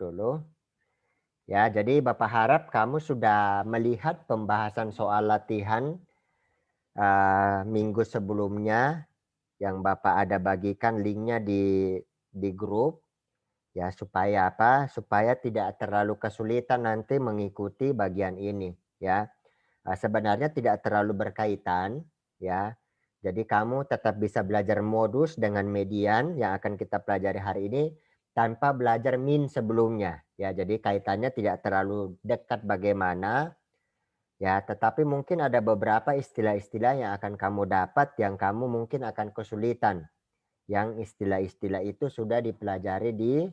dulu. Ya, jadi Bapak harap kamu sudah melihat pembahasan soal latihan minggu sebelumnya yang Bapak ada bagikan linknya di grup. Ya, supaya apa? Supaya tidak terlalu kesulitan nanti mengikuti bagian ini, ya. Sebenarnya tidak terlalu berkaitan, ya. Jadi kamu tetap bisa belajar modus dengan median yang akan kita pelajari hari ini tanpa belajar min sebelumnya, ya. Jadi kaitannya tidak terlalu dekat bagaimana, ya. Tetapi mungkin ada beberapa istilah-istilah yang akan kamu dapat yang kamu mungkin akan kesulitan. Yang istilah-istilah itu sudah dipelajari di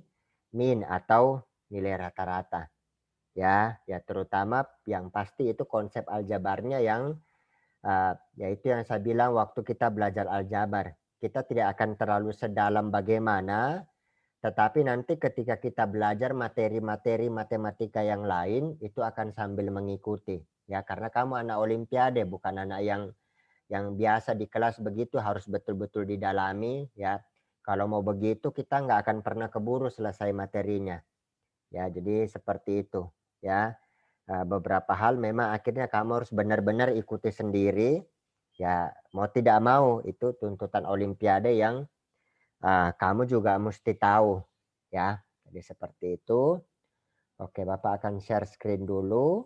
min atau nilai rata-rata. Ya terutama yang pasti itu konsep aljabarnya yang yaitu yang saya bilang waktu kita belajar aljabar. Kita tidak akan terlalu sedalam bagaimana, tetapi nanti ketika kita belajar materi-materi matematika yang lain itu akan sambil mengikuti. Ya, karena kamu anak olimpiade bukan anak yang biasa di kelas begitu harus betul-betul didalami, ya. Kalau mau begitu kita nggak akan pernah keburu selesai materinya. Ya, jadi seperti itu, ya. Beberapa hal memang akhirnya kamu harus benar-benar ikuti sendiri, ya mau tidak mau itu tuntutan olimpiade yang kamu juga mesti tahu, ya. Jadi seperti itu. Oke, Bapak akan share screen dulu.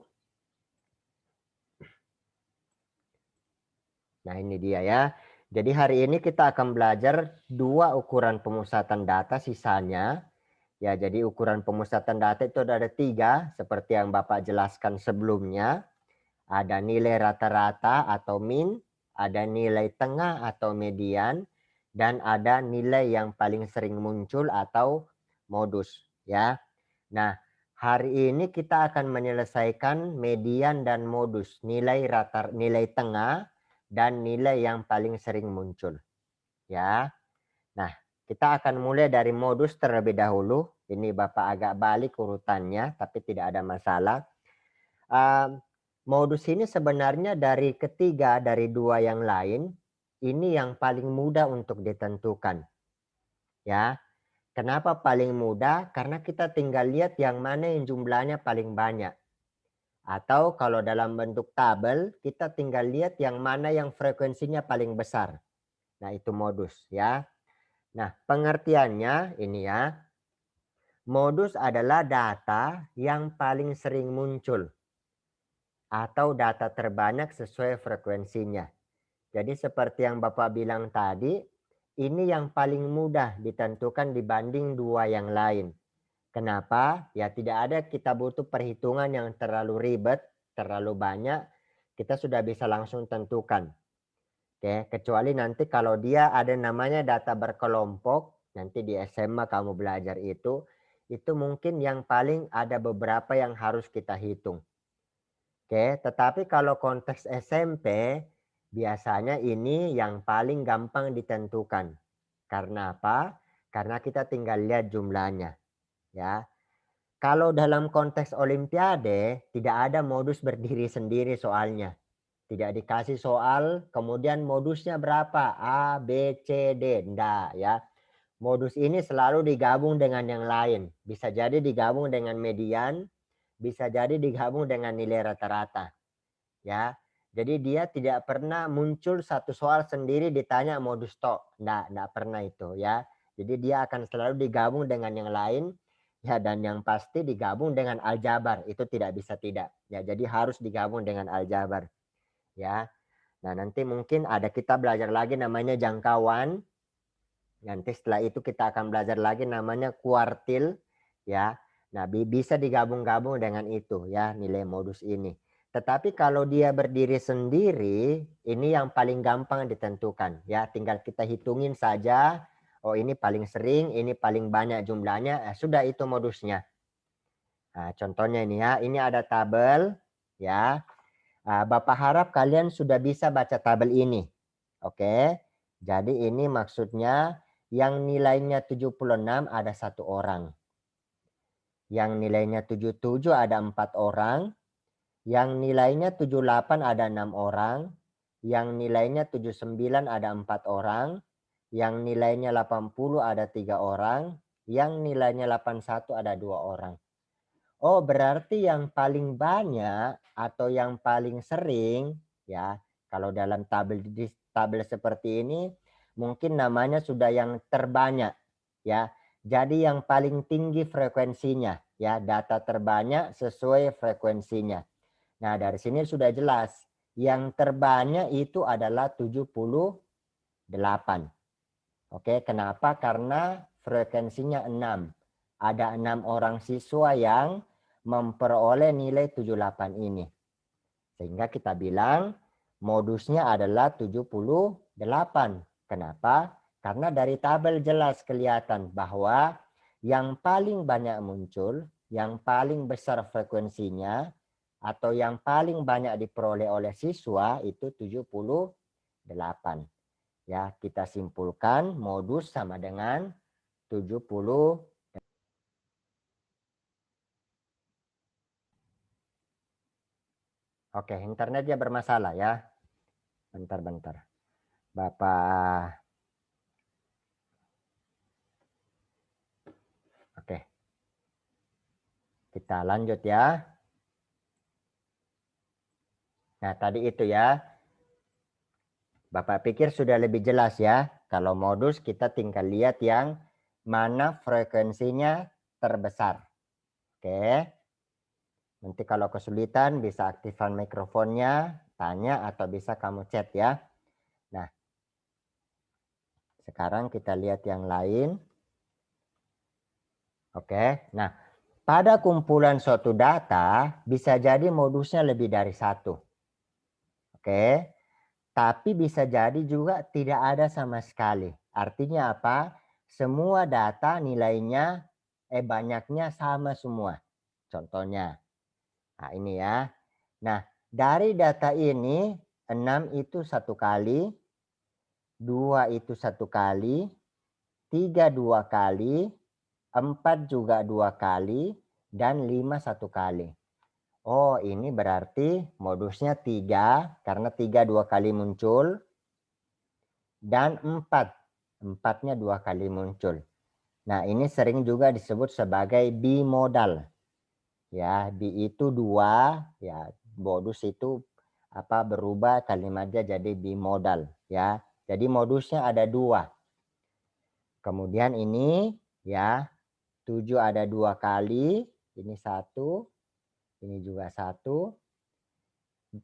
Nah, ini dia ya. Jadi hari ini kita akan belajar 2 ukuran pemusatan data sisanya. Ya, jadi ukuran pemusatan data itu ada 3 seperti yang Bapak jelaskan sebelumnya. Ada nilai rata-rata atau min, ada nilai tengah atau median, dan ada nilai yang paling sering muncul atau modus, ya. Nah, hari ini kita akan menyelesaikan median dan modus, nilai tengah dan nilai yang paling sering muncul, ya. Nah, kita akan mulai dari modus terlebih dahulu. Ini Bapak agak balik urutannya, tapi tidak ada masalah. Modus ini sebenarnya dari ketiga, dari 2 yang lain, ini yang paling mudah untuk ditentukan. Ya, kenapa paling mudah? Karena kita tinggal lihat yang mana yang jumlahnya paling banyak. Atau kalau dalam bentuk tabel, kita tinggal lihat yang mana yang frekuensinya paling besar. Nah, itu modus ya. Nah, pengertiannya ini ya. Modus adalah data yang paling sering muncul atau data terbanyak sesuai frekuensinya. Jadi seperti yang Bapak bilang tadi, ini yang paling mudah ditentukan dibanding 2 yang lain. Kenapa? Ya tidak ada kita butuh perhitungan yang terlalu ribet, terlalu banyak, kita sudah bisa langsung tentukan. Oke, kecuali nanti kalau dia ada namanya data berkelompok, nanti di SMA kamu belajar itu mungkin yang paling ada beberapa yang harus kita hitung. Oke, tetapi kalau konteks SMP, biasanya ini yang paling gampang ditentukan. Karena apa? Karena kita tinggal lihat jumlahnya, ya. Kalau dalam konteks olimpiade, tidak ada modus berdiri sendiri soalnya. Tidak dikasih soal, kemudian modusnya berapa? A, B, C, D. Enggak, ya. Modus ini selalu digabung dengan yang lain. Bisa jadi digabung dengan median, bisa jadi digabung dengan nilai rata-rata. Ya, jadi dia tidak pernah muncul satu soal sendiri ditanya modus tok. Enggak pernah itu ya. Jadi dia akan selalu digabung dengan yang lain ya, dan yang pasti digabung dengan aljabar. Itu tidak bisa tidak. Ya, jadi harus digabung dengan aljabar. Ya. Nah, nanti mungkin ada kita belajar lagi namanya jangkauan. Nanti setelah itu kita akan belajar lagi namanya kuartil ya. Nah, bisa digabung-gabung dengan itu ya, nilai modus ini. Tetapi kalau dia berdiri sendiri, ini yang paling gampang ditentukan ya. Tinggal kita hitungin saja. Oh, ini paling sering, ini paling banyak jumlahnya. Sudah itu modusnya. Nah, contohnya ini ya. Ini ada tabel ya. Bapak harap kalian sudah bisa baca tabel ini. Oke. Jadi ini maksudnya yang nilainya 76 ada 1 orang. Yang nilainya 77 ada 4 orang. Yang nilainya 78 ada 6 orang. Yang nilainya 79 ada 4 orang. Yang nilainya 80 ada 3 orang. yang nilainya 81 ada 2 orang. Oh, berarti yang paling banyak atau yang paling sering ya, kalau dalam tabel seperti ini mungkin namanya sudah yang terbanyak ya. Jadi yang paling tinggi frekuensinya ya, data terbanyak sesuai frekuensinya. Nah, dari sini sudah jelas yang terbanyak itu adalah 78. Oke, kenapa? Karena frekuensinya 6. Ada 6 orang siswa yang memperoleh nilai 78 ini. Sehingga kita bilang modusnya adalah 78. Kenapa? Karena dari tabel jelas kelihatan bahwa yang paling banyak muncul, yang paling besar frekuensinya, atau yang paling banyak diperoleh oleh siswa itu 78. Ya, kita simpulkan modus sama dengan 70. Oke, internetnya bermasalah ya. Bentar-bentar. Bapak. Oke. Kita lanjut ya. Nah, tadi itu ya. Bapak pikir sudah lebih jelas ya. Kalau modus kita tinggal lihat yang mana frekuensinya terbesar. Oke. Nanti kalau kesulitan bisa aktifkan mikrofonnya, tanya atau bisa kamu chat ya. Nah, sekarang kita lihat yang lain. Oke. Nah, pada kumpulan suatu data bisa jadi modusnya lebih dari satu. Oke. Tapi bisa jadi juga tidak ada sama sekali. Artinya apa? Semua data nilainya banyaknya sama semua. Contohnya. Nah, ini ya. Nah, dari data ini 6 itu 1 kali, 2 itu 1 kali, 3 2 kali, 4 juga 2 kali, dan 5 1 kali. Oh, ini berarti modusnya 3 karena 3 2 kali muncul, dan 4. 4-nya 2 kali muncul. Nah, ini sering juga disebut sebagai bimodal. Ya, bi itu 2, ya, modus itu berubah kalimatnya jadi bimodal ya. Jadi modusnya ada 2. Kemudian ini ya, 7 ada 2 kali, ini 1, ini juga 1.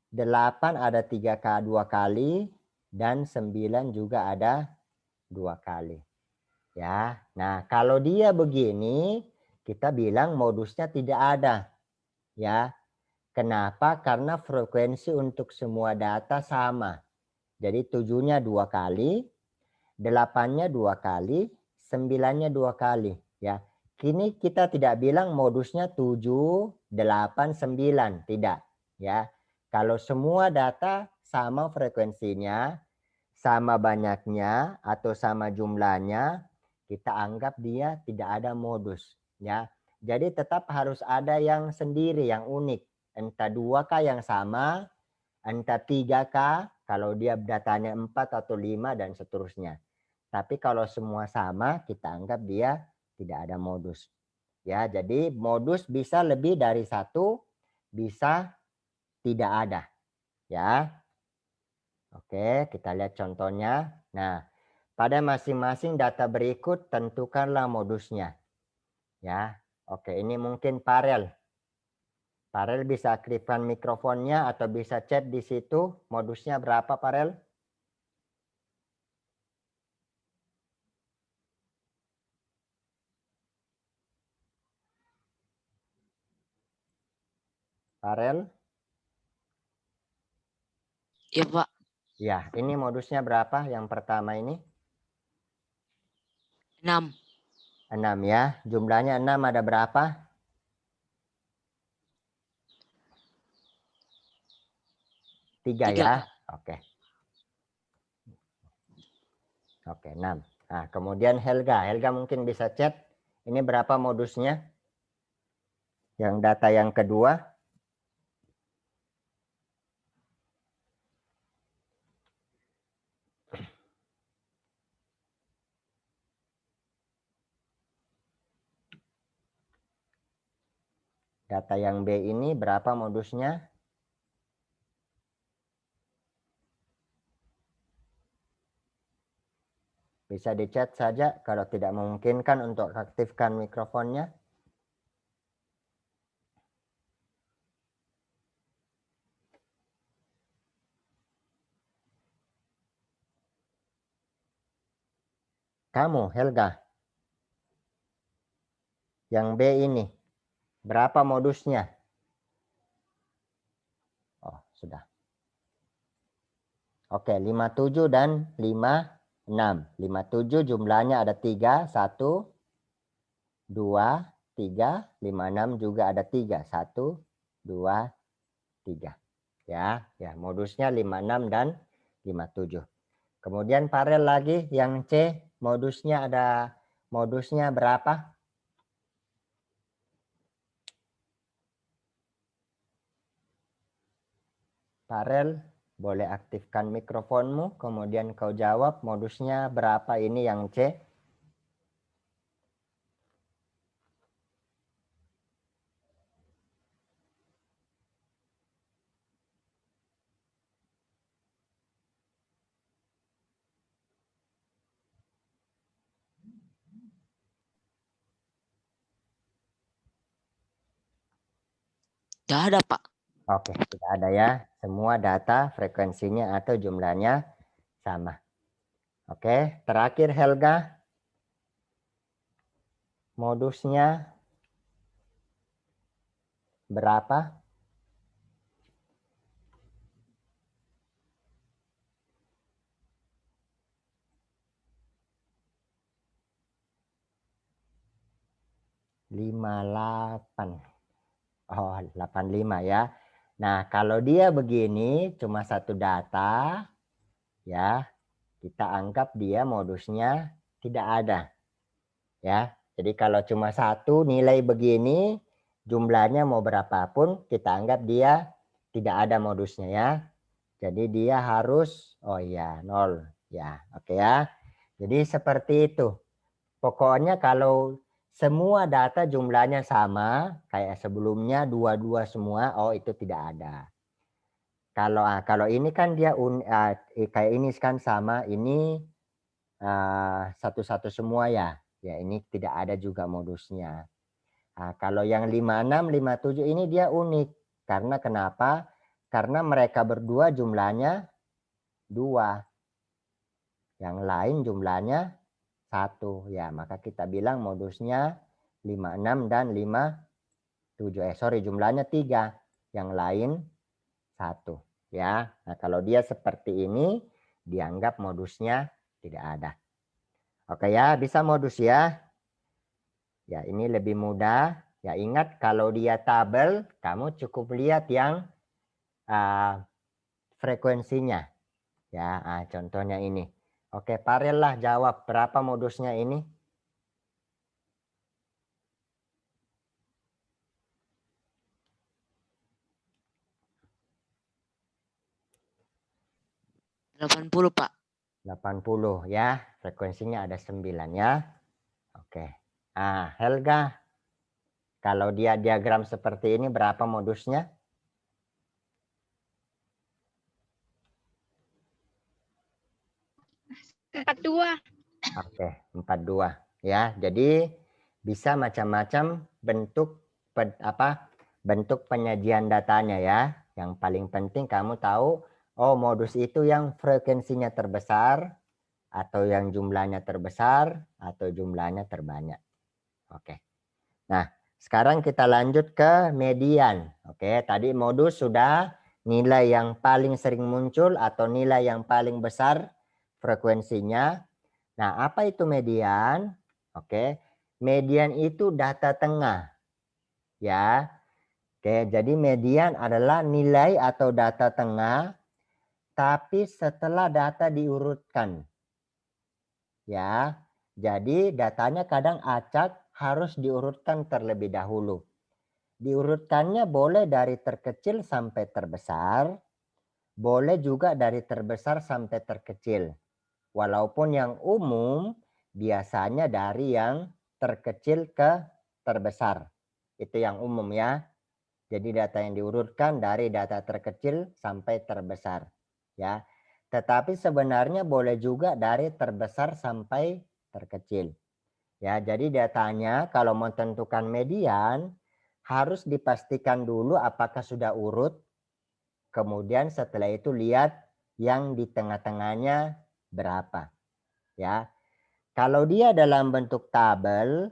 8 ada 2 kali, dan 9 juga ada 2 kali. Ya. Nah, kalau dia begini, kita bilang modusnya tidak ada. Ya. Kenapa? Karena frekuensi untuk semua data sama. Jadi 7-nya 2 kali, 8-nya 2 kali, 9-nya 2 kali. Ya. Kini kita tidak bilang modusnya 7, 8, 9. Tidak. Ya. Kalau semua data sama frekuensinya, sama banyaknya, atau sama jumlahnya, kita anggap dia tidak ada modus. Ya. Jadi tetap harus ada yang sendiri, yang unik. Entah 2K yang sama, entah 3K, kalau dia datanya 4 atau 5 dan seterusnya. Tapi kalau semua sama, kita anggap dia tidak ada modus. Ya, jadi modus bisa lebih dari 1, bisa tidak ada. Ya. Oke, kita lihat contohnya. Nah, pada masing-masing data berikut tentukanlah modusnya. Ya. Oke, ini mungkin Farel. Farel bisa aktifkan mikrofonnya atau bisa chat di situ. Modusnya berapa, Farel? Farel? Ya, Pak. Ya, ini modusnya berapa yang pertama ini? 6. 6 ya. Jumlahnya 6 ada berapa? 3 3. ya. Oke. Oke, 6. Nah, kemudian Helga. Helga mungkin bisa chat. Ini berapa modusnya? Yang data yang kedua. Data yang B ini berapa modusnya? Bisa di chat saja kalau tidak memungkinkan untuk aktifkan mikrofonnya. Kamu, Helga. Yang B ini, berapa modusnya? Oh, sudah. Oke, 57 dan 56. 57 jumlahnya ada 3, 1, 2, 3. 56 juga ada 3, 1, 2, 3. Ya, modusnya 56 dan 57. Kemudian paralel lagi yang C, modusnya berapa? Parel, boleh aktifkan mikrofonmu, kemudian kau jawab modusnya berapa ini yang C. Tidak ada, Pak. Oke, tidak ada ya. Semua data frekuensinya atau jumlahnya sama. Oke, terakhir Helga. Modusnya berapa? Lima 8. Oh, 85 ya. Nah, kalau dia begini cuma satu data, ya, kita anggap dia modusnya tidak ada. Ya, jadi kalau cuma satu nilai begini, jumlahnya mau berapapun, kita anggap dia tidak ada modusnya ya. Jadi dia harus, oh ya, 0. Ya, oke ya. Jadi seperti itu. Pokoknya kalau semua data jumlahnya sama, kayak sebelumnya 22 semua, oh itu tidak ada. Kalau ini kan dia kayak ini kan sama, ini satu-satu semua ya. Ya ini tidak ada juga modusnya. Nah, kalau yang 56, 57 ini dia unik. Karena kenapa? Karena mereka berdua jumlahnya 2. Yang lain jumlahnya 1. Ya, maka kita bilang modusnya 56 dan 57. Jumlahnya 3. Yang lain 1. Ya, nah kalau dia seperti ini, dianggap modusnya tidak ada. Oke ya, bisa modus ya. Ya, ini lebih mudah. Ya, ingat kalau dia tabel, kamu cukup lihat yang frekuensinya. Ya, contohnya ini. Oke, Parel lah jawab berapa modusnya ini? Delapan puluh, Pak. 80 ya, frekuensinya ada 9 ya. Oke. Helga, kalau dia diagram seperti ini berapa modusnya? 42. Oke, 42 ya. Jadi bisa macam-macam bentuk bentuk penyajian datanya ya. Yang paling penting kamu tahu, oh modus itu yang frekuensinya terbesar atau yang jumlahnya terbesar atau jumlahnya terbanyak. Oke. Nah, sekarang kita lanjut ke median. Oke, tadi modus sudah nilai yang paling sering muncul atau nilai yang paling besar frekuensinya. Nah, apa itu median? Oke, median itu data tengah. Ya. Oke, jadi median adalah nilai atau data tengah tapi setelah data diurutkan. Ya. Jadi datanya kadang acak, harus diurutkan terlebih dahulu. Diurutkannya boleh dari terkecil sampai terbesar, boleh juga dari terbesar sampai terkecil. Walaupun yang umum biasanya dari yang terkecil ke terbesar. Itu yang umum ya. Jadi data yang diurutkan dari data terkecil sampai terbesar. Ya. Tetapi sebenarnya boleh juga dari terbesar sampai terkecil. Ya, jadi datanya kalau mau tentukan median harus dipastikan dulu apakah sudah urut. Kemudian setelah itu lihat yang di tengah-tengahnya berapa. Ya. Kalau dia dalam bentuk tabel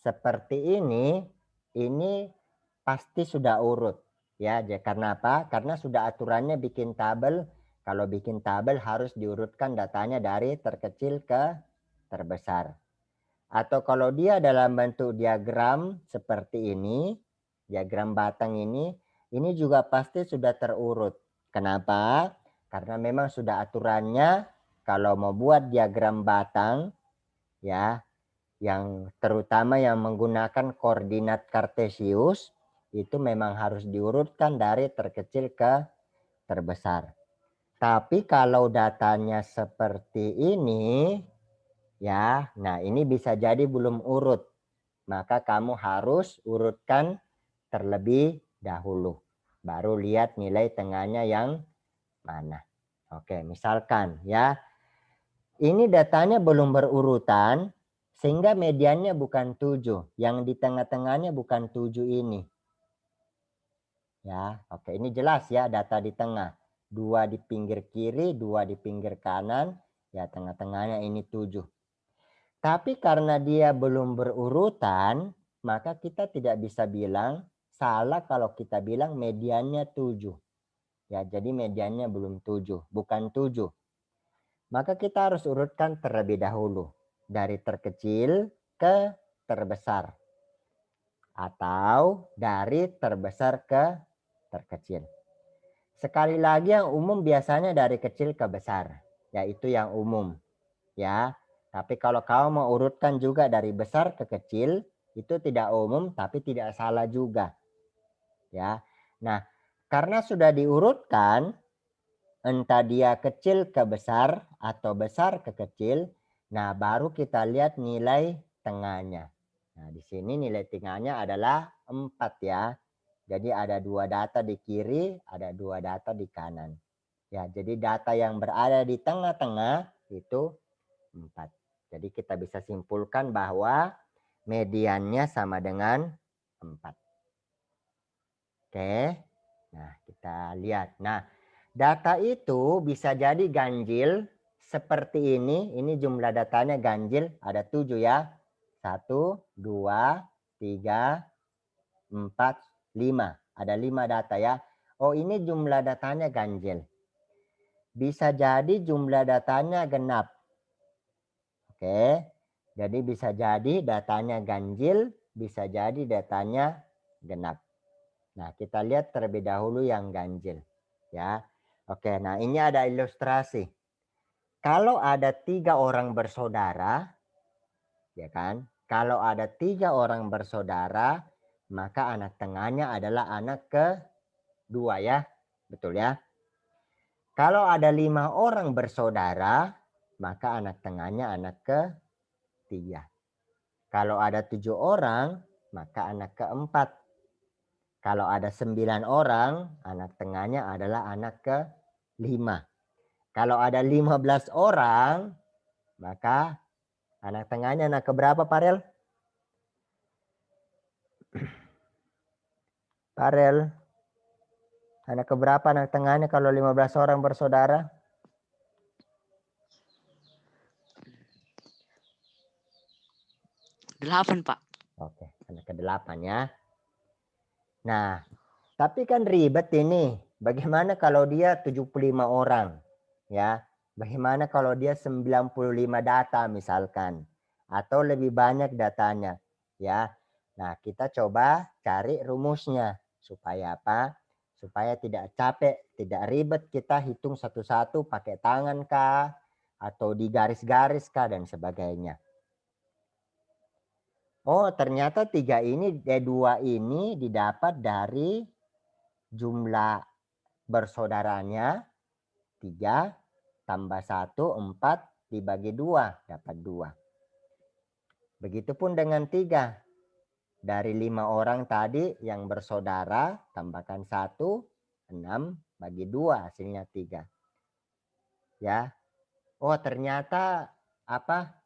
seperti ini pasti sudah urut. Ya, karena apa? Karena sudah aturannya bikin tabel. Kalau bikin tabel harus diurutkan datanya dari terkecil ke terbesar. Atau kalau dia dalam bentuk diagram seperti ini, diagram batang ini juga pasti sudah terurut. Kenapa? Karena memang sudah aturannya kalau mau buat diagram batang, ya, yang terutama yang menggunakan koordinat kartesius, itu memang harus diurutkan dari terkecil ke terbesar. Tapi kalau datanya seperti ini, ya, nah ini bisa jadi belum urut. Maka kamu harus urutkan terlebih dahulu. Baru lihat nilai tengahnya yang mana. Oke, misalkan ya, ini datanya belum berurutan sehingga mediannya bukan 7. Yang di tengah-tengahnya bukan 7 ini. Ya, oke, ini jelas ya data di tengah. 2 di pinggir kiri, 2 di pinggir kanan, ya tengah-tengahnya ini 7. Tapi karena dia belum berurutan, maka kita tidak bisa bilang salah kalau kita bilang mediannya 7. Ya, jadi mediannya belum 7, bukan 7. Maka kita harus urutkan terlebih dahulu dari terkecil ke terbesar atau dari terbesar ke terkecil. Sekali lagi yang umum biasanya dari kecil ke besar, yaitu yang umum. Ya, tapi kalau kau mau urutkan juga dari besar ke kecil, itu tidak umum tapi tidak salah juga. Ya. Nah, karena sudah diurutkan, entah dia kecil ke besar atau besar ke kecil, nah baru kita lihat nilai tengahnya. Nah, di sini nilai tengahnya adalah 4 ya. Jadi ada 2 data di kiri, ada 2 data di kanan. Ya, jadi data yang berada di tengah-tengah itu 4. Jadi kita bisa simpulkan bahwa mediannya sama dengan 4. Oke. Nah, kita lihat. Nah, data itu bisa jadi ganjil seperti ini. Ini jumlah datanya ganjil. Ada 7 ya. 1, 2, 3, 4, 5. Ada 5 data ya. Oh, ini jumlah datanya ganjil. Bisa jadi jumlah datanya genap. Oke. Jadi bisa jadi datanya ganjil, bisa jadi datanya genap. Nah, kita lihat terlebih dahulu yang ganjil. Ya. Oke, nah ini ada ilustrasi. Kalau ada 3 orang bersaudara, ya kan? Kalau ada 3 orang bersaudara, maka anak tengahnya adalah anak kedua ya. Betul ya? Kalau ada 5 orang bersaudara, maka anak tengahnya anak ketiga. Kalau ada 7 orang, maka anak keempat. Kalau ada 9 orang, anak tengahnya adalah anak kelima. Kalau ada 15 orang, maka anak tengahnya anak keberapa, Parel? Parel, anak keberapa anak tengahnya kalau 15 orang bersaudara? 8, Pak. Oke, anak ke-8 ya. Nah, tapi kan ribet ini. Bagaimana kalau dia 75 orang? Ya. Bagaimana kalau dia 95 data misalkan? Atau lebih banyak datanya, ya. Nah, kita coba cari rumusnya supaya apa? Supaya tidak capek, tidak ribet kita hitung satu-satu pakai tangan kah atau di garis-garis kah dan sebagainya. Oh, ternyata 2 ini didapat dari jumlah bersaudaranya 3 tambah 1, 4 dibagi 2 dapat 2. Begitupun dengan 3. Dari 5 orang tadi yang bersaudara, tambahkan 1, 6 bagi 2 hasilnya 3. Ya. Oh, ternyata apa?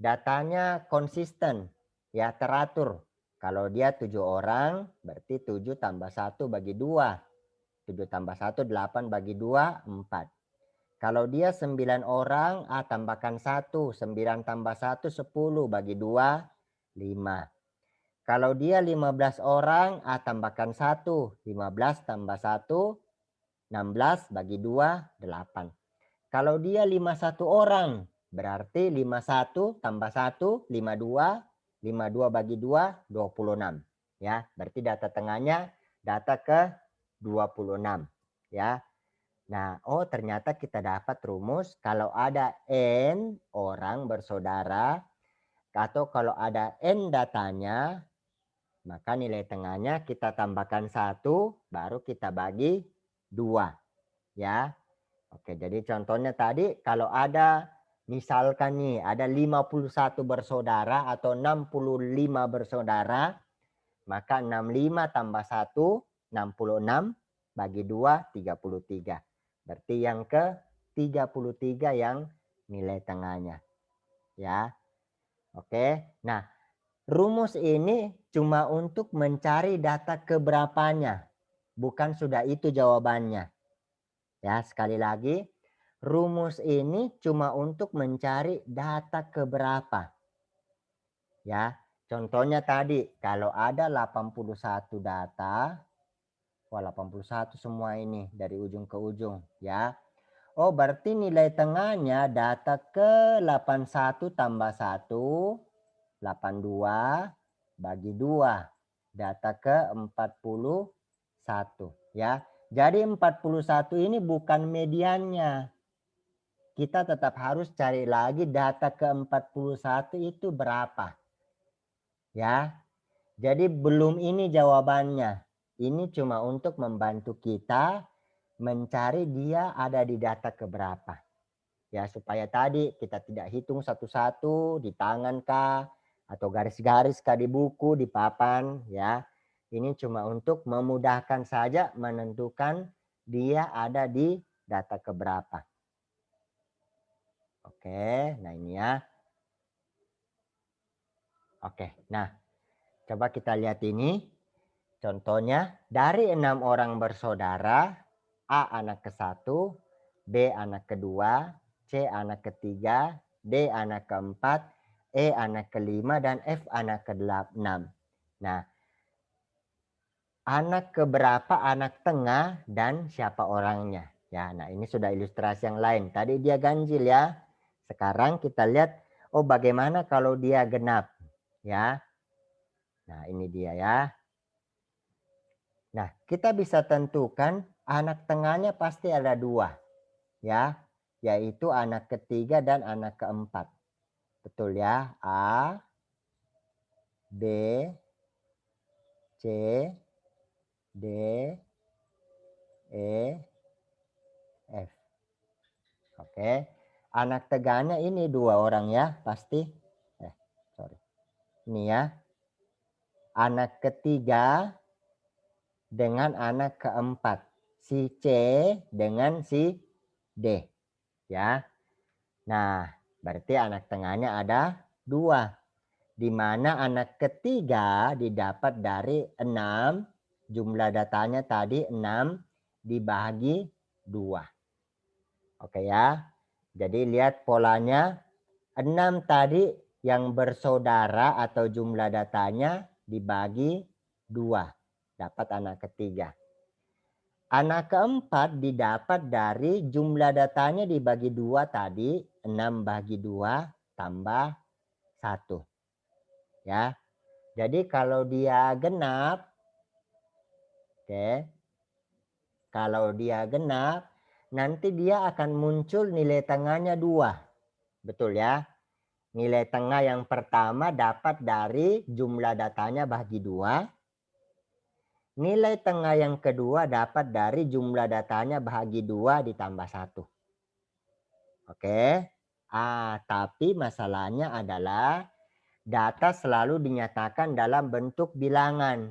Datanya konsisten, ya teratur. Kalau dia 7 orang, berarti 7 tambah 1 bagi 2. 7 tambah 1, 8 bagi 2, 4. Kalau dia 9 orang, tambahkan 1. 9 tambah 1, 10 bagi 2, 5. Kalau dia 15 orang, tambahkan 1. 15 tambah 1, 16 bagi 2, 8. Kalau dia 51 orang, berarti 51 tambah 1, 52. 52 bagi 2, 26. Ya, berarti data tengahnya data ke 26. Ya. Nah, oh ternyata kita dapat rumus kalau ada N orang bersaudara atau kalau ada N datanya, maka nilai tengahnya kita tambahkan 1, baru kita bagi 2. Ya. Oke, jadi contohnya tadi kalau ada misalkan nih ada 51 bersaudara atau 65 bersaudara, maka 65 tambah 1, 66 bagi 2, 33. Berarti yang ke 33 yang nilai tengahnya. Ya. Oke. Nah, rumus ini cuma untuk mencari data keberapanya. Bukan sudah itu jawabannya. Ya, sekali lagi, rumus ini cuma untuk mencari data keberapa. Ya, contohnya tadi kalau ada 81 data, wah 81 semua ini dari ujung ke ujung, ya. Oh, berarti nilai tengahnya data ke 81 tambah 1, 82 bagi 2. Data ke 41, ya. Jadi 41 ini bukan mediannya. Kita tetap harus cari lagi data ke 41 itu berapa. Ya. Jadi belum ini jawabannya. Ini cuma untuk membantu kita mencari dia ada di data keberapa. Ya, supaya tadi kita tidak hitung satu-satu di tangan kah atau garis-garis kah di buku, di papan, ya. Ini cuma untuk memudahkan saja menentukan dia ada di data keberapa. Oke, nah ini ya. Oke, nah coba kita lihat ini. Contohnya dari 6 orang bersaudara, A anak ke-1, B anak kedua, C anak ketiga, D anak keempat, E anak kelima, dan F anak ke-6. Nah, anak keberapa anak tengah dan siapa orangnya? Ya, nah ini sudah ilustrasi yang lain. Tadi dia ganjil ya. Sekarang kita lihat, oh bagaimana kalau dia genap? Ya. Nah, ini dia ya. Nah, kita bisa tentukan anak tengahnya pasti ada 2, ya, yaitu anak ketiga dan anak keempat. Betul ya? A, B, C, D, E, F. Oke. Anak tengahnya ini 2 orang ya, pasti. Sorry. Ini ya. Anak ketiga dengan anak keempat. Si C dengan si D. Ya. Nah, berarti anak tengahnya ada 2. Di mana anak ketiga didapat dari 6. Jumlah datanya tadi 6 dibagi 2. Oke ya. Jadi lihat polanya. 6 tadi yang bersaudara atau jumlah datanya dibagi 2. Dapat anak ketiga. Anak keempat didapat dari jumlah datanya dibagi 2 tadi. 6 bagi 2 tambah 1. Ya. Jadi kalau dia genap, oke. Kalau dia genap, nanti dia akan muncul nilai tengahnya 2. Betul ya? Nilai tengah yang pertama dapat dari jumlah datanya bagi 2. Nilai tengah yang kedua dapat dari jumlah datanya bagi 2 ditambah 1. Oke. Tapi masalahnya adalah data selalu dinyatakan dalam bentuk bilangan.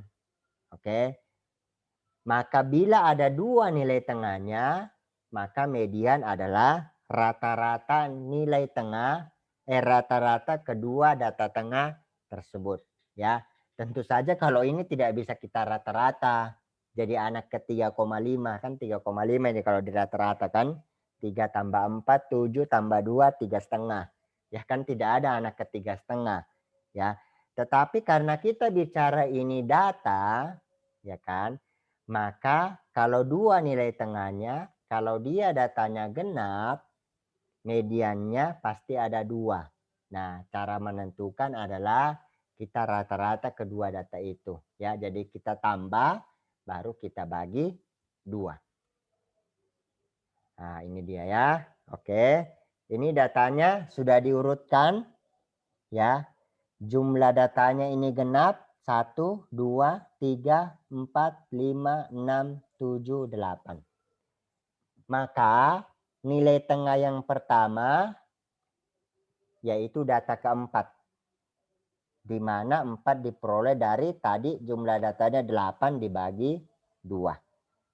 Oke. Maka bila ada dua nilai tengahnya, maka median adalah rata-rata nilai tengah, rata-rata kedua data tengah tersebut. Ya, tentu saja kalau ini tidak bisa kita rata-rata. Jadi anak ke 3,5 kan 3,5 ini kalau di rata-rata kan. 3 tambah 4, 7 tambah 2, 3,5. Ya kan tidak ada anak ke 3,5. Ya, tetapi karena kita bicara ini data, ya kan, maka kalau dua nilai tengahnya, kalau dia datanya genap, mediannya pasti ada 2. Nah, cara menentukan adalah kita rata-rata kedua data itu. Ya, jadi kita tambah, baru kita bagi 2. Nah, ini dia ya. Oke, ini datanya sudah diurutkan. Ya, jumlah datanya ini genap. 1, 2, 3, 4, 5, 6, 7, 8. Maka nilai tengah yang pertama yaitu data keempat. Di mana 4 diperoleh dari tadi jumlah datanya 8 dibagi 2.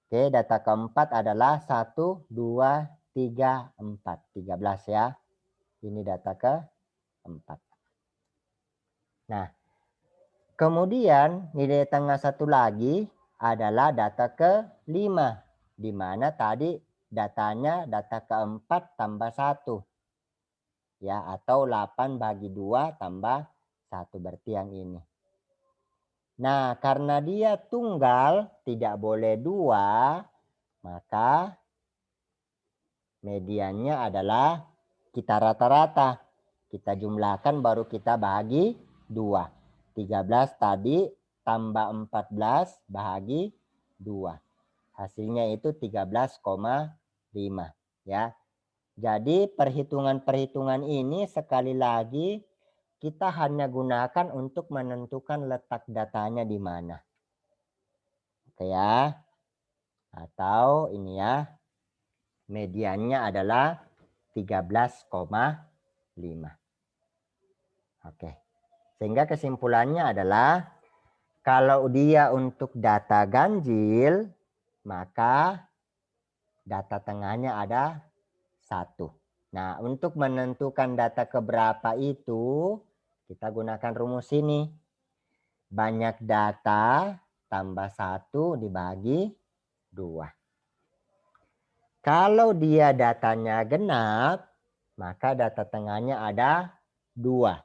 Oke, data keempat adalah 1, 2, 3, 4. 13 ya. Ini data keempat. Nah, kemudian nilai tengah satu lagi adalah data kelima. Di mana tadi datanya data keempat tambah 1. Ya, atau 8 bagi 2 tambah 1 berarti yang ini. Nah, karena dia tunggal tidak boleh 2, maka mediannya adalah kita rata-rata. Kita jumlahkan baru kita bagi 2. 13 tadi tambah 14 bahagi 2. Hasilnya itu 13,5 ya. Jadi perhitungan-perhitungan ini sekali lagi kita hanya gunakan untuk menentukan letak datanya di mana. Oke ya. Atau ini ya. Mediannya adalah 13,5. Oke. Sehingga kesimpulannya adalah kalau dia untuk data ganjil, maka data tengahnya ada 1. Nah, untuk menentukan data keberapa itu, kita gunakan rumus ini. Banyak data tambah 1 dibagi 2. Kalau dia datanya genap, maka data tengahnya ada 2.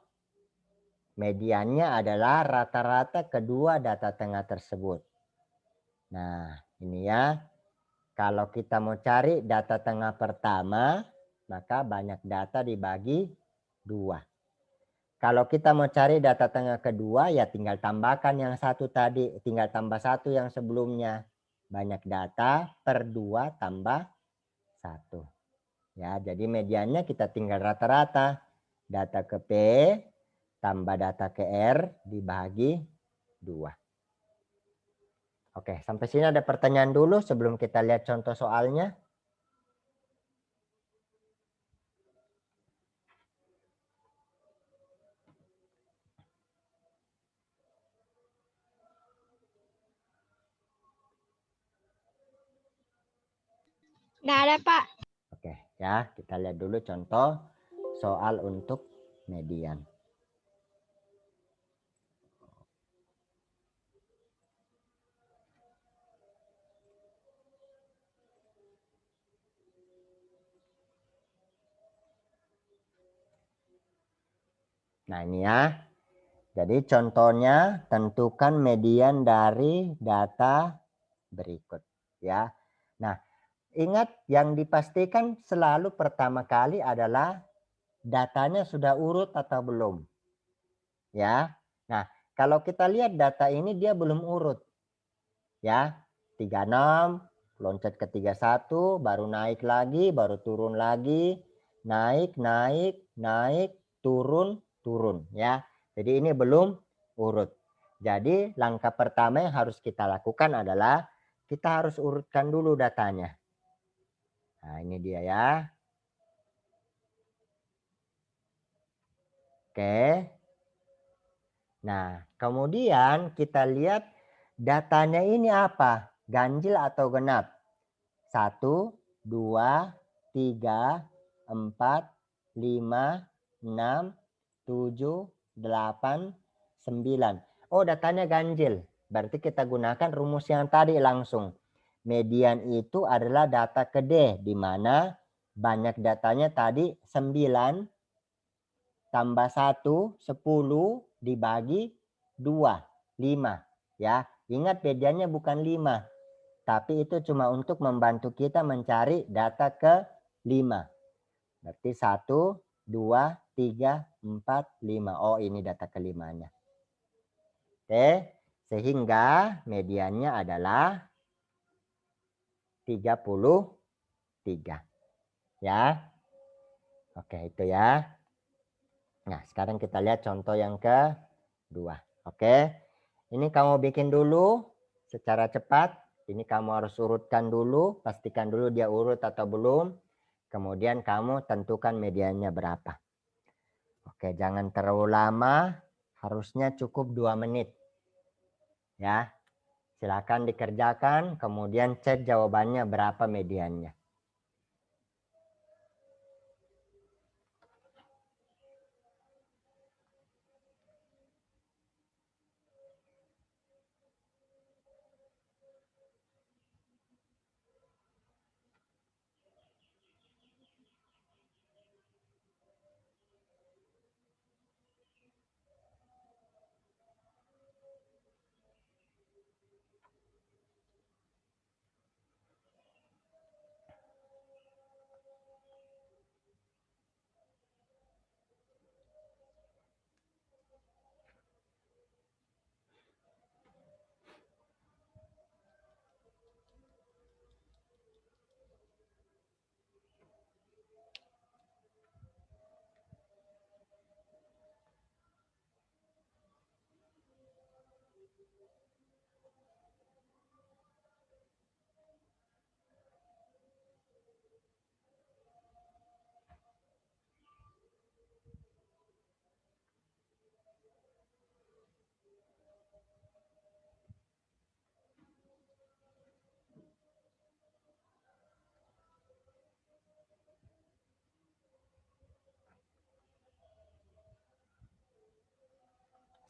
Mediannya adalah rata-rata kedua data tengah tersebut. Nah, ini ya. Kalau kita mau cari data tengah pertama, maka banyak data dibagi 2. Kalau kita mau cari data tengah kedua, ya tinggal tambahkan yang satu tadi. Tinggal tambah 1 yang sebelumnya. Banyak data per 2 tambah 1. Ya, jadi mediannya kita tinggal rata-rata. Data ke P tambah data ke R dibagi 2. Oke, sampai sini ada pertanyaan dulu sebelum kita lihat contoh soalnya. Nggak ada, Pak. Oke, ya, kita lihat dulu contoh soal untuk median. Nah, ini ya. Jadi contohnya tentukan median dari data berikut ya. Nah, ingat yang dipastikan selalu pertama kali adalah datanya sudah urut atau belum. Ya. Nah, kalau kita lihat data ini dia belum urut. Ya. 36 loncat ke 31 baru naik lagi, baru turun lagi, naik, turun, turun ya. Jadi ini belum urut. Jadi langkah pertama yang harus kita lakukan adalah kita harus urutkan dulu datanya. Nah, ini dia ya. Oke. Nah, kemudian kita lihat datanya ini apa? Ganjil atau genap? 1, 2, 3, 4, 5, 6, 7, 8, 9. Oh, datanya ganjil. Berarti kita gunakan rumus yang tadi langsung. Median itu adalah data ke D, di mana banyak datanya tadi 9 tambah 1, 10 dibagi 2, 5. Ya, ingat mediannya bukan 5. Tapi itu cuma untuk membantu kita mencari data ke 5. Berarti 1, 2, 3, 4, 5. Oh, ini data kelimanya. Oke, sehingga mediannya adalah 33. Ya. Oke, itu ya. Nah, sekarang kita lihat contoh yang kedua. Oke. Ini kamu bikin dulu secara cepat. Ini kamu harus urutkan dulu, pastikan dulu dia urut atau belum. Kemudian kamu tentukan mediannya berapa. Oke, jangan terlalu lama. Harusnya cukup 2 menit. Ya. Silakan dikerjakan, kemudian cek jawabannya berapa mediannya.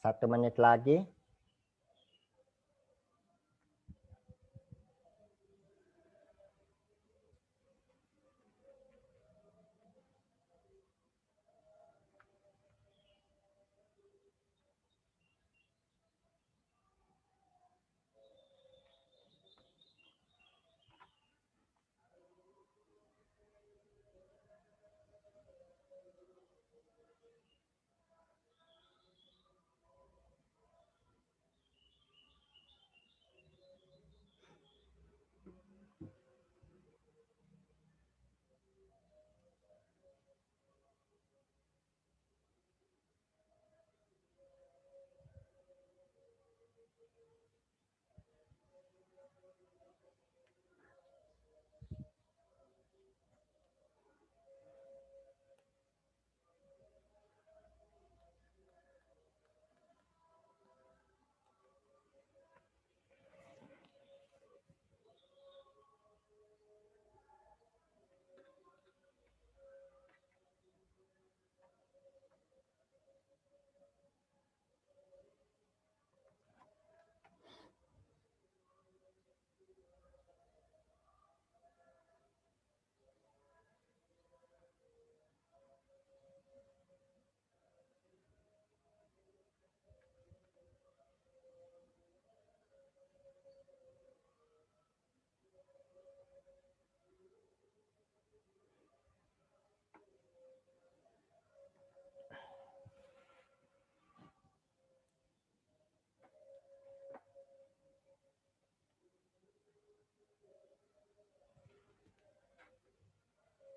Satu menit lagi.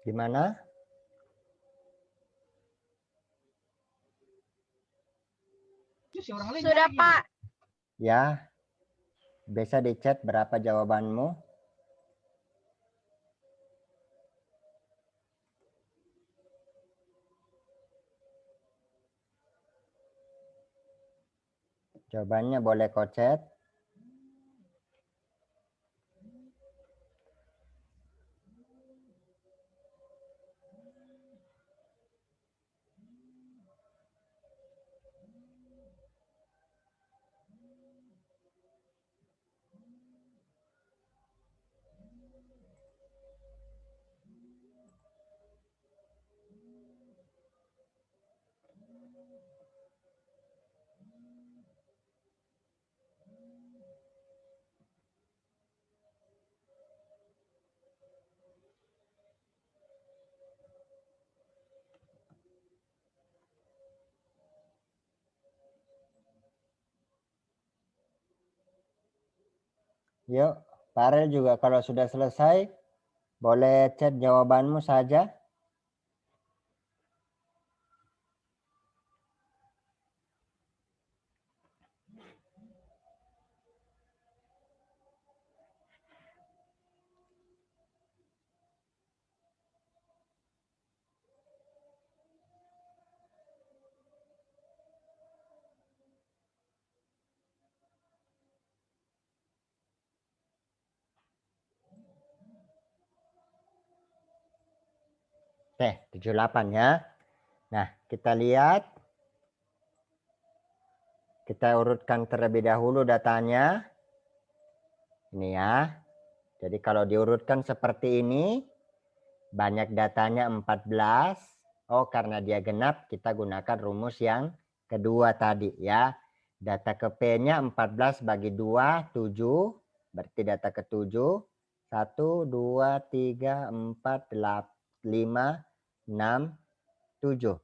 Gimana? Sudah, Pak. Ya, bisa dicek berapa jawabanmu. Jawabannya boleh kau chat. Yuk, Farel juga kalau sudah selesai, boleh chat jawabanmu saja. Oke, 78 ya. Nah, kita lihat. Kita urutkan terlebih dahulu datanya. Ini ya. Jadi kalau diurutkan seperti ini, banyak datanya 14. Oh, karena dia genap, kita gunakan rumus yang kedua tadi ya. Data ke P-nya 14 bagi 2, 7. Berarti data ke 7. 1, 2, 3, 4, 5, 6, 7.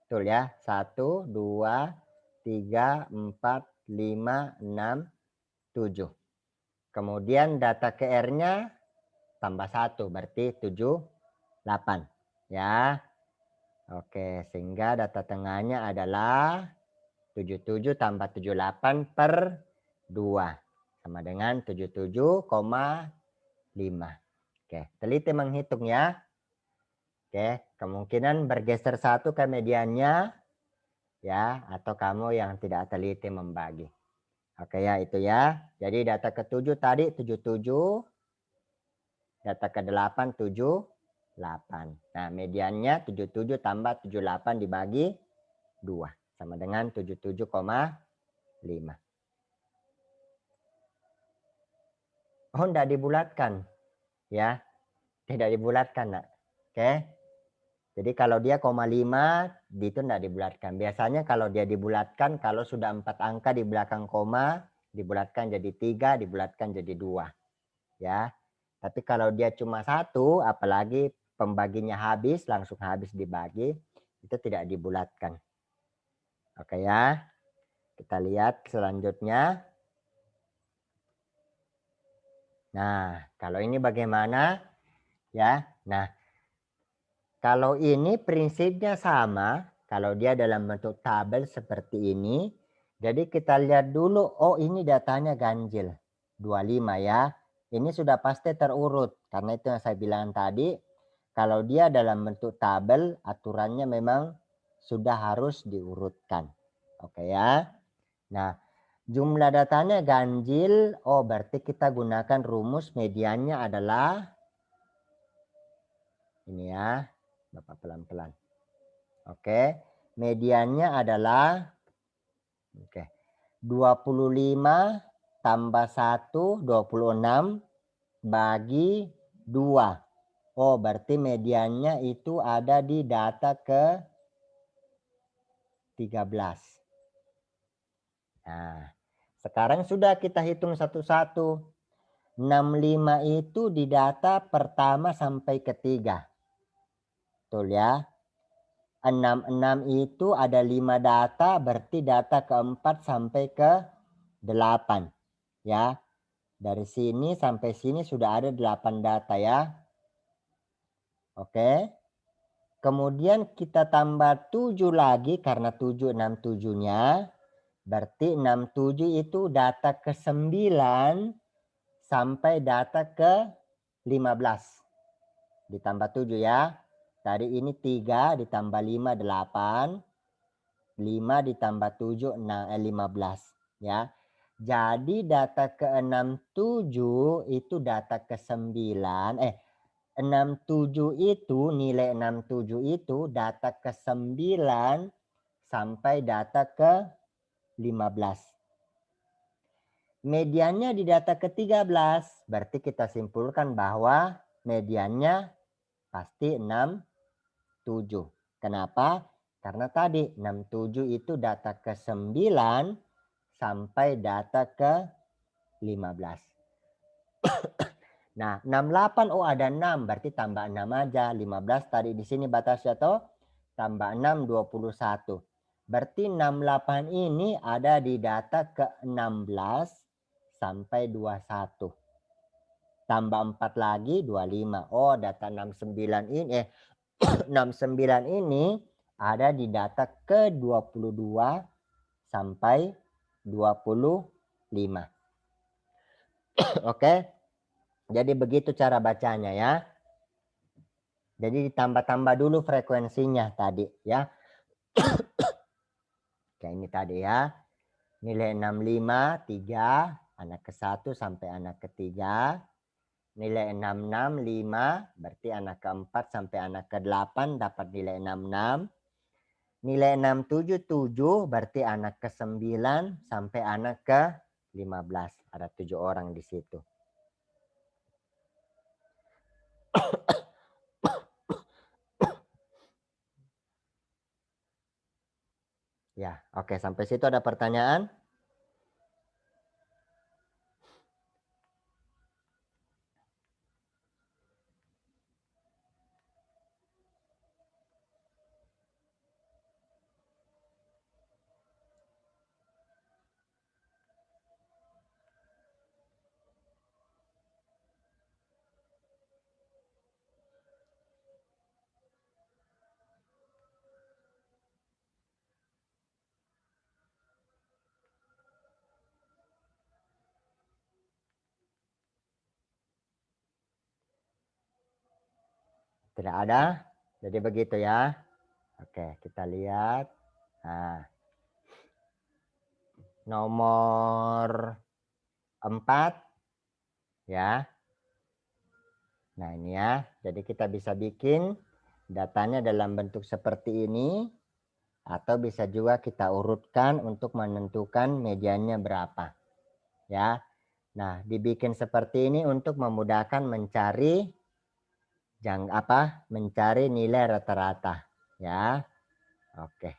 Betul ya. 1, 2, 3, 4, 5, 6, 7. Kemudian data ke R-nya tambah 1. Berarti 7, 8. Ya. Oke. Sehingga data tengahnya adalah 77 tambah 78 per 2. Sama dengan 77,5. Oke. Teliti menghitung ya. Oke, kemungkinan bergeser 1 ke mediannya ya, atau kamu yang tidak teliti membagi. Oke ya, itu ya. Jadi data ke-7 tadi 77, data ke-8 78. Nah, mediannya 77 tambah 78 dibagi 2 sama dengan 77,5. Oh, enggak dibulatkan. Ya. Tidak dibulatkan, Nak. Oke. Jadi kalau dia 0,5 itu tidak dibulatkan. Biasanya kalau dia dibulatkan, kalau sudah 4 angka di belakang koma, dibulatkan jadi 3, dibulatkan jadi 2. Ya. Tapi kalau dia cuma 1, apalagi pembaginya habis, langsung habis dibagi, itu tidak dibulatkan. Oke ya. Kita lihat selanjutnya. Nah, kalau ini bagaimana? Ya. Nah, kalau ini prinsipnya sama, kalau dia dalam bentuk tabel seperti ini, jadi kita lihat dulu, oh ini datanya ganjil, 25 ya. Ini sudah pasti terurut, karena itu yang saya bilang tadi, kalau dia dalam bentuk tabel, aturannya memang sudah harus diurutkan. Oke ya. Nah, jumlah datanya ganjil, oh berarti kita gunakan rumus mediannya adalah, ini ya. Bapak pelan-pelan. Oke. Mediannya adalah 25 tambah 1, 26 bagi 2. Oh, berarti mediannya itu ada di data ke 13. Nah, sekarang sudah kita hitung satu-satu. 65 itu di data pertama sampai ketiga. Betul ya? 66 itu ada 5 data, berarti data keempat sampai ke 8. Ya. Dari sini sampai sini sudah ada 8 data ya. Oke. Kemudian kita tambah 7 lagi karena 7, 6, 7-nya. Berarti 67 itu data ke-9 sampai data ke-15. Ditambah 7 ya. Tadi ini 3 ditambah 5, 8. 5 ditambah 7, 15. Ya. Jadi data ke-67 itu data ke-9 67 itu nilai 67 itu data ke-9 sampai data ke-15. Mediannya di data ke-13, berarti kita simpulkan bahwa mediannya pasti 67. Kenapa? Karena tadi 67 itu data ke-9 sampai data ke-15. Nah, 68 oh ada 6, berarti tambah 6 aja. 15 tadi di sini batasnya toh, tambah 6 21. Berarti 68 ini ada di data ke-16 sampai 21. Tambah 4 lagi 25. Oh, data 69 ini 69 ini ada di data ke-22 sampai 25. Oke. Jadi begitu cara bacanya ya. Jadi ditambah-tambah dulu frekuensinya tadi ya. Kayak ini tadi ya. Nilai 65 3 anak ke-1 sampai anak ke-3. Nilai 66 5 berarti anak ke-4 sampai anak ke-8 dapat nilai 66. Nilai 67 7 berarti anak ke-9 sampai anak ke-15. Ada 7 orang di situ. Ya, oke, sampai situ ada pertanyaan? Tidak ada? Jadi begitu ya. Oke, kita lihat. Nah, nomor 4 ya. Nah, ini ya. Jadi kita bisa bikin datanya dalam bentuk seperti ini atau bisa juga kita urutkan untuk menentukan mediannya berapa. Ya. Nah, dibikin seperti ini untuk memudahkan mencari mencari nilai rata-rata ya. Oke.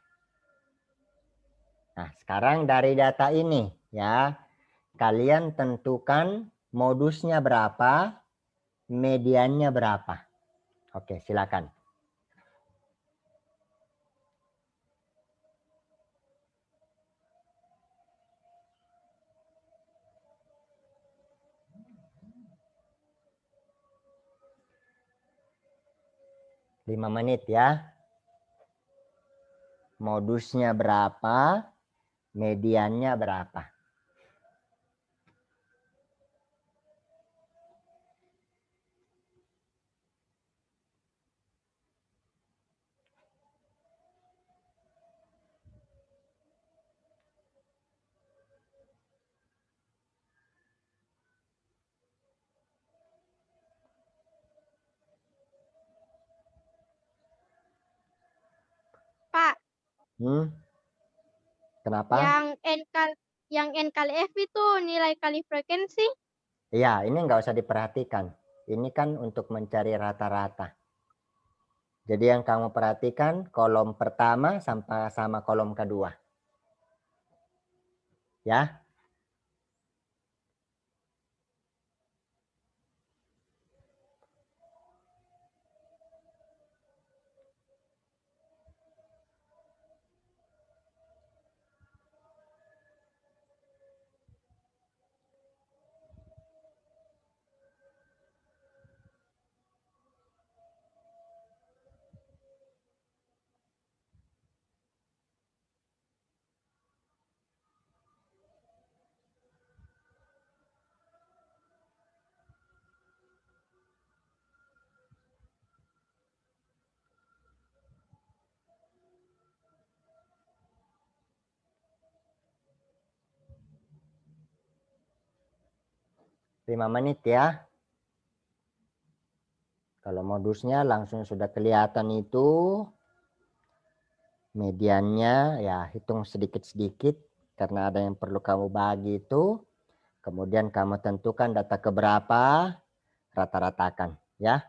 Nah, sekarang dari data ini ya, kalian tentukan modusnya berapa, mediannya berapa. Oke, silakan. Lima menit ya. Modusnya berapa, mediannya berapa. Pak, Kenapa? yang N kali F itu nilai kali frekuensi. Iya, ini nggak usah diperhatikan. Ini kan untuk mencari rata-rata. Jadi yang kamu perhatikan kolom pertama sampai sama kolom kedua. Ya. 5 menit ya. Kalau modusnya langsung sudah kelihatan itu. Mediannya ya hitung sedikit-sedikit karena ada yang perlu kamu bagi itu. Kemudian kamu tentukan data keberapa, rata-ratakan ya.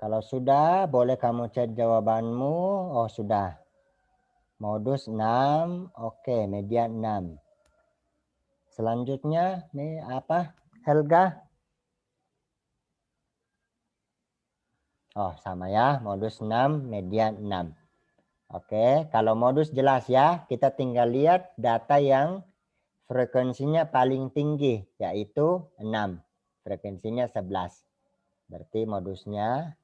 Kalau sudah, boleh kamu cek jawabanmu. Oh, sudah. Modus 6. Oke, median 6. Selanjutnya, nih apa? Helga? Oh, sama ya. Modus 6, median 6. Oke, kalau modus jelas ya. Kita tinggal lihat data yang frekuensinya paling tinggi, yaitu 6. Frekuensinya 11. Berarti modusnya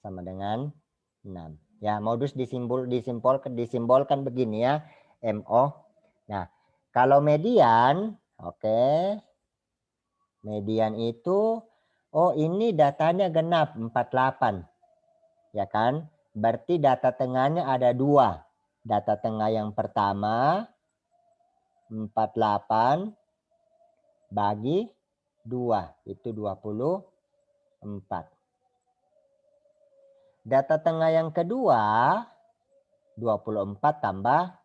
sama dengan 6. Ya, modus disimbolkan begini ya, MO. Nah, kalau median, oke. Median itu, oh ini datanya genap, 48. Ya kan? Berarti data tengahnya ada 2. Data tengah yang pertama, 48 bagi 2, itu 24. Data tengah yang kedua, 24 tambah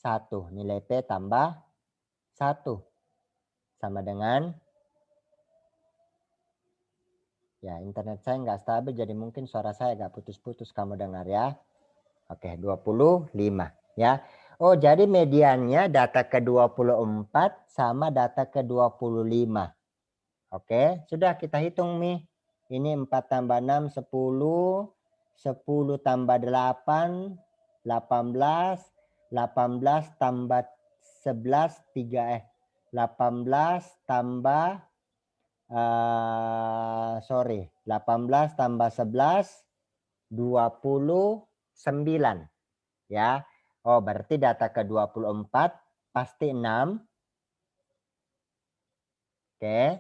1. Nilai P tambah 1. Sama dengan, ya internet saya nggak stabil, jadi mungkin suara saya agak putus-putus kamu dengar ya. Oke, 25 ya. Oh, jadi mediannya data ke-24 sama data ke-25. Oke, sudah kita hitung nih. Ini 4 tambah 6, 10. 10 tambah 8, 18. 18 tambah 11, 18 tambah, 18 tambah 11, 29. Ya. Oh, berarti data ke-24 pasti 6. Oke.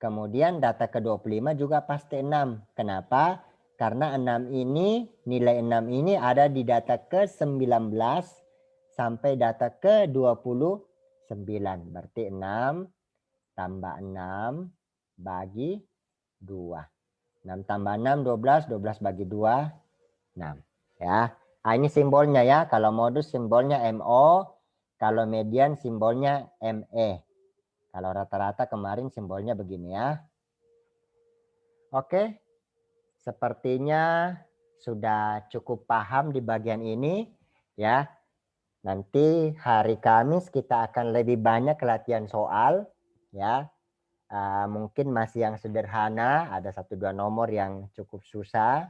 Kemudian data ke-25 juga pasti 6. Kenapa? Karena 6 ini, nilai 6 ini ada di data ke-19 sampai data ke-29. Berarti 6 tambah 6 bagi 2. 6 tambah 6, 12. 12 bagi 2, 6. Ya. Nah, ini simbolnya ya. Kalau modus simbolnya MO. Kalau median simbolnya ME. Kalau rata-rata kemarin simbolnya begini ya. Oke, sepertinya sudah cukup paham di bagian ini ya. Nanti hari Kamis kita akan lebih banyak latihan soal ya. Mungkin masih yang sederhana, ada 1-2 nomor yang cukup susah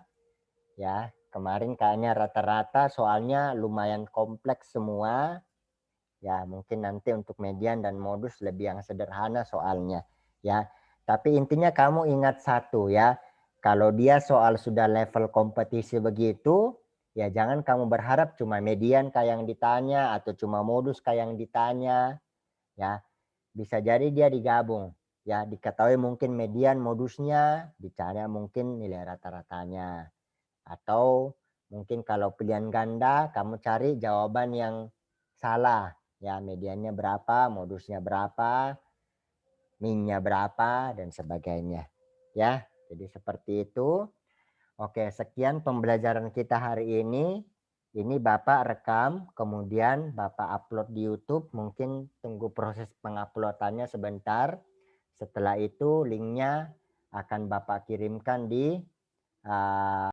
ya. Kemarin kayaknya rata-rata soalnya lumayan kompleks semua. Ya, mungkin nanti untuk median dan modus lebih yang sederhana soalnya ya. Tapi intinya kamu ingat satu ya. Kalau dia soal sudah level kompetisi begitu, ya jangan kamu berharap cuma median kayak yang ditanya atau cuma modus kayak yang ditanya ya. Bisa jadi dia digabung ya, diketahui mungkin median modusnya, dicari mungkin nilai rata-ratanya. Atau mungkin kalau pilihan ganda kamu cari jawaban yang salah. Ya, mediannya berapa, modusnya berapa, min-nya berapa, dan sebagainya. Ya, jadi seperti itu. Oke, sekian pembelajaran kita hari ini. Ini Bapak rekam, kemudian Bapak upload di YouTube. Mungkin tunggu proses penguploadannya sebentar. Setelah itu linknya akan Bapak kirimkan di